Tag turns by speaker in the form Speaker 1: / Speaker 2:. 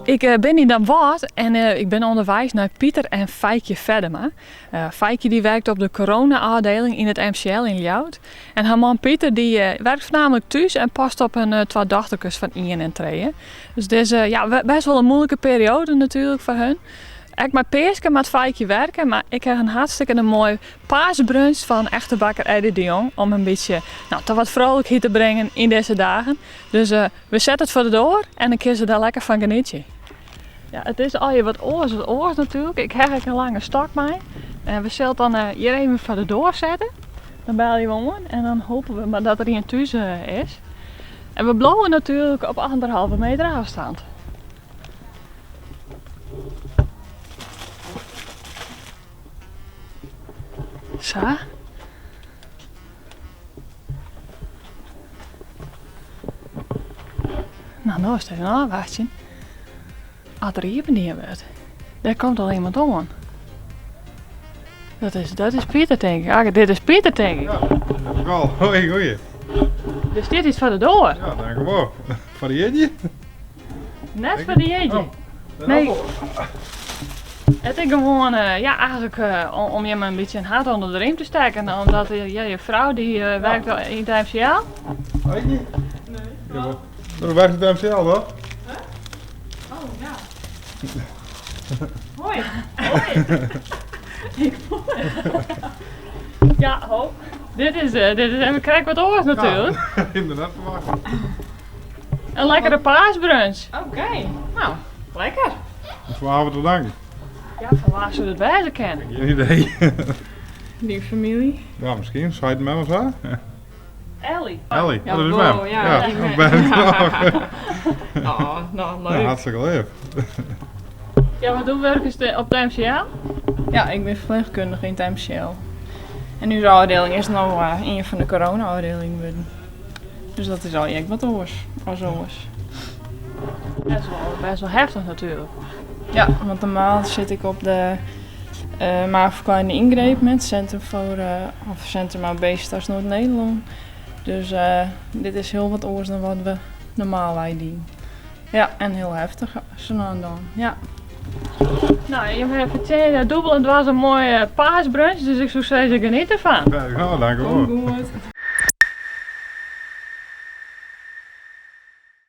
Speaker 1: Ik ben hier dan wat en ik ben onderwijs naar Pieter en Feikje Veddema. Feikje die werkt op de corona-afdeling in het MCL in Ljouwert. En haar man Pieter die werkt voornamelijk thuis en past op een twee dochtertjes van 1 en 2. Dus dit is best wel een moeilijke periode natuurlijk voor hun. Ik met Peerske met Feikje werken, maar ik heb een hartstikke mooi paasbrunch van echte bakker Eddie de Jong. Om een beetje te wat vrolijkheid te brengen in deze dagen. Dus we zetten het voor de deur en dan kun je daar lekker van genieten. Ja, het is al je wat oors natuurlijk. Ik heb een lange stok mee. En we zullen dan hier even voor de deur zetten. Dan bel je om en dan hopen we maar dat er hier thuis is. En we blowen natuurlijk op 1,5 meter afstand. Zo. Nou is het even afwachten. Als er hier beneden wordt, daar komt al iemand om. Dat is Pieter denk ik. Ah, dit is Pieter denk ik.
Speaker 2: Ja, dat heb ik al. Hoi.
Speaker 1: Dus dit is voor de deur.
Speaker 2: Ja, dank u wel. Voor de jeetje?
Speaker 1: Net voor de jeetje. Nee. Het is gewoon, eigenlijk om je maar een beetje een hart onder de riem te steken. Omdat je vrouw die werkt wel in het MCL.
Speaker 2: Weet je? Nee. Ja, werkt het MCL toch?
Speaker 1: Huh? Oh ja. Hoi. Ik voel het. Ja, ho. Dit is even krijg wat oors natuurlijk.
Speaker 2: Ja, inderdaad verwacht.
Speaker 1: Een lekkere paasbrunch.
Speaker 3: Oké.
Speaker 1: Nou, lekker.
Speaker 2: Voor avond te danken.
Speaker 1: Ja, van waar zullen we het wijzen kennen?
Speaker 2: Geen idee.
Speaker 3: Die familie.
Speaker 2: Ja, misschien. Zou je het met ons aan?
Speaker 1: Ellie.
Speaker 2: Ellie,
Speaker 3: Ja,
Speaker 2: dat is
Speaker 3: wow,
Speaker 2: hem.
Speaker 3: ja,
Speaker 2: Ja,
Speaker 3: ik
Speaker 2: ik
Speaker 3: ben-
Speaker 2: ben het nog.
Speaker 3: Oh, nou
Speaker 2: Ja,
Speaker 3: leuk.
Speaker 2: hartstikke leuk.
Speaker 1: Ja, wat doen we op de MCL?
Speaker 3: Ja, ik ben verpleegkundige in het MCL. En nu de afdeling is nou een van de corona-afdeling worden. Dus dat is al echt wat oors. Als oors.
Speaker 1: Best wel heftig natuurlijk.
Speaker 3: Ja, want normaal zit ik op de maagverkleinde ingreep met Centrum voor Centrum Obesitas Noord-Nederland. Dus dit is heel wat oors dan wat we normaal doen. Ja, en heel heftig zo nou en dan. Ja.
Speaker 1: Nou, je hebt verteld, dubbel, het was een mooie paasbrunch, dus ik zou zeggen geniet ervan.
Speaker 2: Ja, dank u wel.
Speaker 3: Goed.